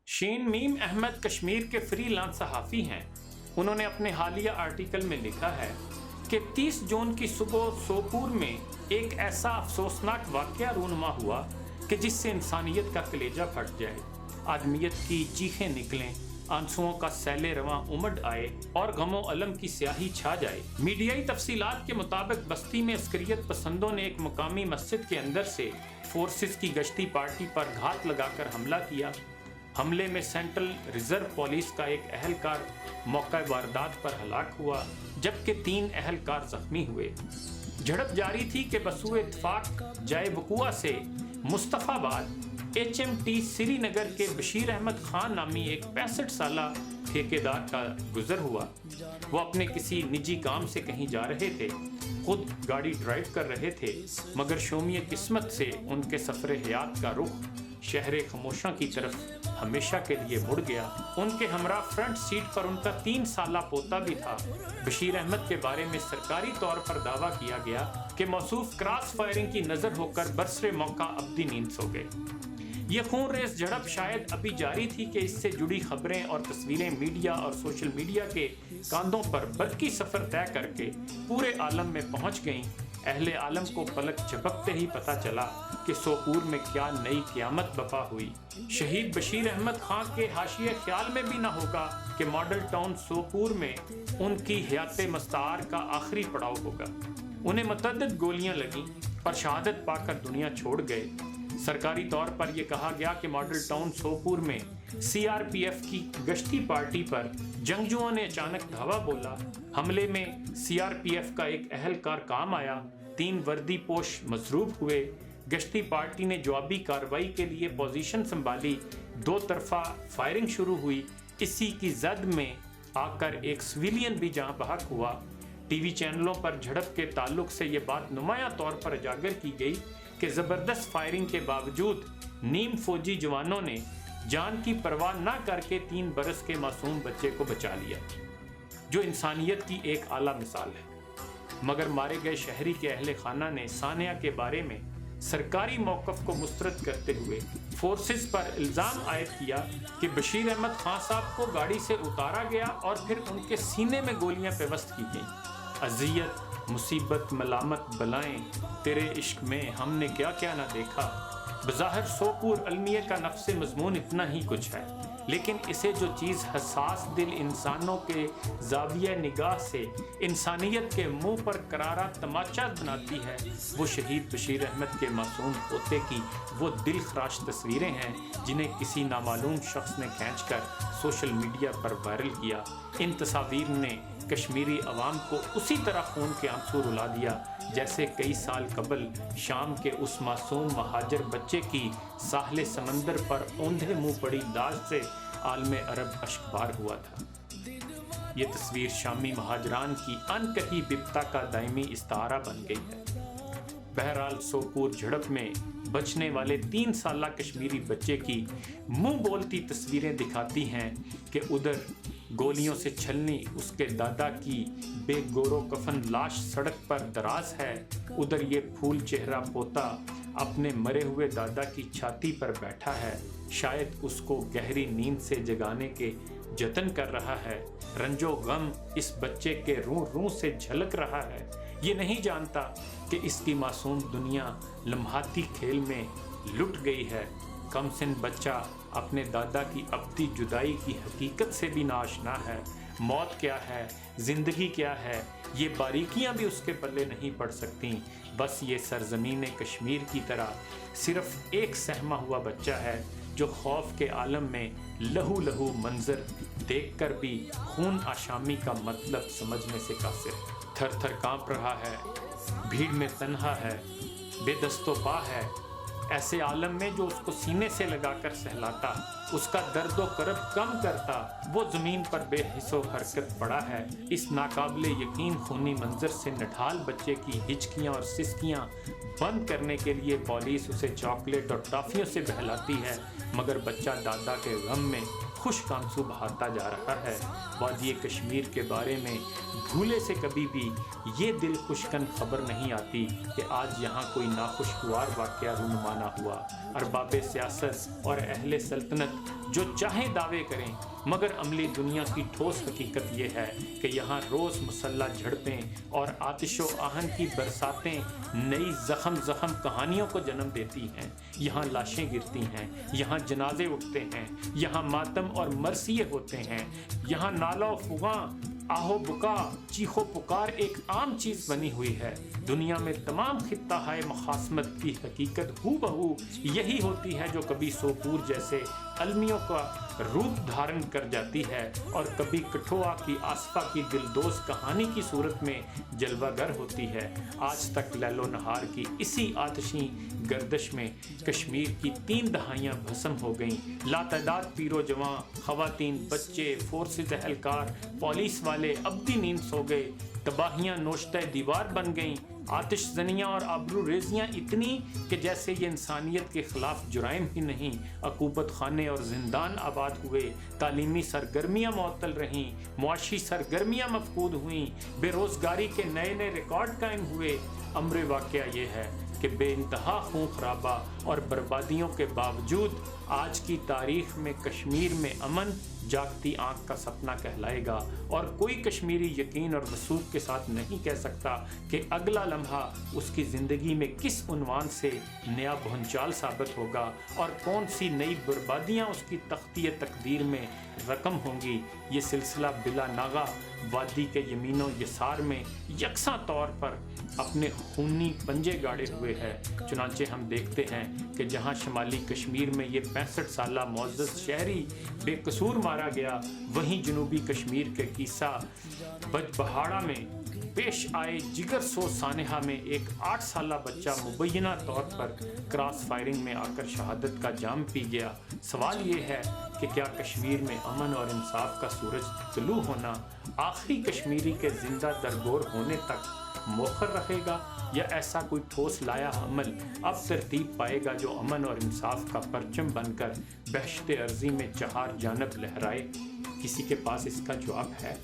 شین میم احمد کشمیر کے free lance صحافی ہیں۔ انہوں نے اپنے حالیہ آرٹیکل میں لکھا ہے کہ 30 جون کی صبح سوپور میں ایک ایسا افسوسناک واقعہ رونما ہوا کہ جس سے انسانیت کا کلیجہ پھٹ جائے، آدمیت کی چیخیں نکلیں، آنسوؤں کا سیل رواں امڈ آئے اور غم و الم کی سیاہی چھا جائے۔ میڈیائی تفصیلات کے مطابق بستی میں عسکریت پسندوں نے ایک مقامی مسجد کے اندر سے فورسز کی گشتی پارٹی پر گھات لگا کر حملہ کیا۔ حملے میں سینٹرل ریزرو پولیس کا ایک اہلکار موقع واردات پر ہلاک ہوا، جبکہ 3 اہلکار زخمی ہوئے۔ جھڑپ جاری تھی کہ بسوء اتفاق جائے وقوع سے مصطفیٰ آباد HMT سری نگر کے بشیر احمد خان نامی ایک 65 سالہ ٹھیکیدار کا گزر ہوا۔ وہ اپنے کسی نجی کام سے کہیں جا رہے تھے، خود گاڑی ڈرائیو کر رہے تھے، مگر شومی قسمت سے ان کے سفر حیات کا رخ شہر خاموشاں کی طرف ہمیشہ کے لیے مڑ گیا۔ ان کے ہمراہ فرنٹ سیٹ پر ان کا 3 سالہ پوتا بھی تھا۔ بشیر احمد کے بارے میں سرکاری طور پر دعویٰ کیا گیا کہ موصوف کراس فائرنگ کی نظر ہو کر برسر موقع ابدی نیند سو گئے۔ یہ خون ریز جھڑپ شاید ابھی جاری تھی کہ اس سے جڑی خبریں اور تصویریں میڈیا اور سوشل میڈیا کے کاندھوں پر برقی سفر طے کر کے پورے عالم میں پہنچ گئیں۔ اہل عالم کو پلک جھپکتے ہی پتہ چلا کہ سوپور میں کیا نئی قیامت برپا ہوئی۔ شہید بشیر احمد خان کے حاشیے خیال میں بھی نہ ہوگا کہ ماڈل ٹاؤن سوپور میں ان کی حیات مستعار کا آخری پڑاؤ ہوگا۔ انہیں متعدد گولیاں لگیں اور شہادت پا کر دنیا چھوڑ گئے۔ سرکاری طور پر یہ کہا گیا کہ ماڈل ٹاؤن سوپور میں CRPF کی گشتی پارٹی پر جنگجوؤں نے اچانک دھاوا بولا۔ حملے میں CRPF کا ایک اہلکار کام آیا، 3 وردی پوش مضروب ہوئے۔ گشتی پارٹی نے جوابی کارروائی کے لیے پوزیشن سنبھالی، 2 طرفہ فائرنگ شروع ہوئی۔ اسی کی زد میں آ کر ایک سویلین بھی جاں بحق ہوا۔ ٹی وی چینلوں پر جھڑپ کے تعلق سے یہ بات نمایاں طور پر اجاگر کی گئی کہ زبردست فائرنگ کے باوجود نیم فوجی جوانوں نے جان کی پرواہ نہ کر کے 3 برس کے معصوم بچے کو بچا لیا، جو انسانیت کی ایک اعلیٰ مثال ہے۔ مگر مارے گئے شہری کے اہل خانہ نے ثانیہ کے بارے میں سرکاری موقف کو مسترد کرتے ہوئے فورسز پر الزام عائد کیا کہ بشیر احمد خان صاحب کو گاڑی سے اتارا گیا اور پھر ان کے سینے میں گولیاں پیوست کی گئیں۔ اذیت، مصیبت، ملامت، بلائیں، تیرے عشق میں ہم نے کیا کیا نہ دیکھا۔ بظاہر سوپور المیہ کا نفس مضمون اتنا ہی کچھ ہے، لیکن اسے جو چیز حساس دل انسانوں کے زاویہ نگاہ سے انسانیت کے منہ پر کرارا تماچا بناتی ہے، وہ شہید بشیر احمد کے معصوم پوتے کی وہ دل خراش تصویریں ہیں جنہیں کسی نامعلوم شخص نے کھینچ کر سوشل میڈیا پر وائرل کیا۔ ان تصاویر نے کشمیری عوام کو اسی طرح خون کے آنسو رلا دیا جیسے کئی سال قبل شام کے اس معصوم مہاجر بچے کی ساحل سمندر پر اوندھے منہ پڑی لاش سے عالم عرب اشکبار ہوا تھا۔ یہ تصویر شامی مہاجران کی ان کہی بپتا کا دائمی استعارہ بن گئی ہے۔ بہرحال سوپور جھڑپ میں بچنے والے 3 سالہ کشمیری بچے کی منہ بولتی تصویریں دکھاتی ہیں کہ ادھر گولیوں سے چھلنی اس کے دادا کی بے گورو کفن لاش سڑک پر دراز ہے، ادھر یہ پھول چہرہ پوتا اپنے مرے ہوئے دادا کی چھاتی پر بیٹھا ہے، شاید اس کو گہری نیند سے جگانے کے جتن کر رہا ہے۔ رنج و غم اس بچے کے روح سے جھلک رہا ہے، یہ نہیں جانتا کہ اس کی معصوم دنیا لمحاتی کھیل میں لٹ گئی ہے۔ کم سن بچہ اپنے دادا کی ابدی جدائی کی حقیقت سے بھی ناآشنا ہے۔ موت کیا ہے، زندگی کیا ہے، یہ باریکیاں بھی اس کے پلے نہیں پڑ سکتیں۔ بس یہ سرزمین کشمیر کی طرح صرف ایک سہما ہوا بچہ ہے جو خوف کے عالم میں لہو لہو منظر دیکھ کر بھی خون آشامی کا مطلب سمجھنے سے قاصر ہے۔ تھر تھر کانپ رہا ہے، بھیڑ میں تنہا ہے، بے دست و پا ہے۔ ایسے عالم میں جو اس کو سینے سے لگا کر سہلاتا، اس کا درد و کرب کم کرتا، وہ زمین پر بے حس و حرکت پڑا ہے۔ اس ناقابل یقین خونی منظر سے نڈھال بچے کی ہچکیاں اور سسکیاں بند کرنے کے لیے پولیس اسے چاکلیٹ اور ٹافیوں سے بہلاتی ہے، مگر بچہ دادا کے غم میں خشک آنسو بہاتا جا رہا ہے۔ وادی کشمیر کے بارے میں بھولے سے کبھی بھی یہ دل خشکن خبر نہیں آتی کہ آج یہاں کوئی ناخوشگوار واقعہ رونما نہ ہوا۔ ارباب سیاست اور اہل سلطنت جو چاہے دعوے کریں، مگر عملی دنیا کی ٹھوس حقیقت یہ ہے کہ یہاں روز مسلح جھڑپیں اور آتش و آہن کی برساتیں نئی زخم کہانیوں کو جنم دیتی ہیں۔ یہاں لاشیں گرتی ہیں، یہاں جنازے اٹھتے ہیں، یہاں ماتم اور مرثیے ہوتے ہیں، یہاں نالہ و فغاں، آہو بکا، چیخو پکار ایک عام چیز بنی ہوئی ہے۔ دنیا میں تمام خطہ ہائے مخاصمت کی حقیقت ہو بہو یہی ہوتی ہے جو کبھی سوپور جیسے المیوں کا روپ دھارن کر جاتی ہے اور کبھی کٹھوعہ کی آصفہ کی دلدوز کہانی کی صورت میں جلوہ گر ہوتی ہے۔ آج تک لیل و نہار کی اسی آتشی گردش میں کشمیر کی 3 دہائیاں بھسم ہو گئیں۔ لاتعداد پیر و جواں، خواتین، بچے، فورسز اہلکار، پولیس والے اب بھی نیند سو گئے۔ تباہیاں نوشتہ دیوار بن گئیں، آتش زنیاں اور آبرو ریزیاں اتنی کہ جیسے یہ انسانیت کے خلاف جرائم ہی نہیں، عقوبت خانے اور زندان آباد ہوئے، تعلیمی سرگرمیاں معطل رہیں، معاشی سرگرمیاں مفقود ہوئیں، بے روزگاری کے نئے ریکارڈ قائم ہوئے۔ امر واقعہ یہ ہے کہ بے انتہا خون خرابہ اور بربادیوں کے باوجود آج کی تاریخ میں کشمیر میں امن جاگتی آنکھ کا سپنا کہلائے گا، اور کوئی کشمیری یقین اور وثوق کے ساتھ نہیں کہہ سکتا کہ اگلا لمحہ اس کی زندگی میں کس عنوان سے نیا بھونچال ثابت ہوگا اور کون سی نئی بربادیاں اس کی تختی تقدیر میں رقم ہوں گی۔ یہ سلسلہ بلا ناغہ وادی کے یمین و یسار میں یکساں طور پر اپنے خونی پنجے گاڑے ہوئے ہے۔ چنانچہ ہم دیکھتے ہیں کہ جہاں شمالی کشمیر میں یہ 65 سالہ معزز شہری بے قصور مارا گیا، وہیں جنوبی کشمیر کے کیسا بجبہاڑا میں پیش آئے جگر سو سانحہ میں ایک 8 سالہ بچہ مبینہ طور پر کراس فائرنگ میں آ کر شہادت کا جام پی گیا۔ سوال یہ ہے کہ کیا کشمیر میں امن اور انصاف کا سورج طلوع ہونا آخری کشمیری کے زندہ درگور ہونے تک مؤخر رہے گا، یا ایسا کوئی ٹھوس لایا عمل اب ترتیب پائے گا جو امن اور انصاف کا پرچم بن کر بہشت ارضی میں چہار جانب لہرائے؟ کسی کے پاس اس کا جواب ہے؟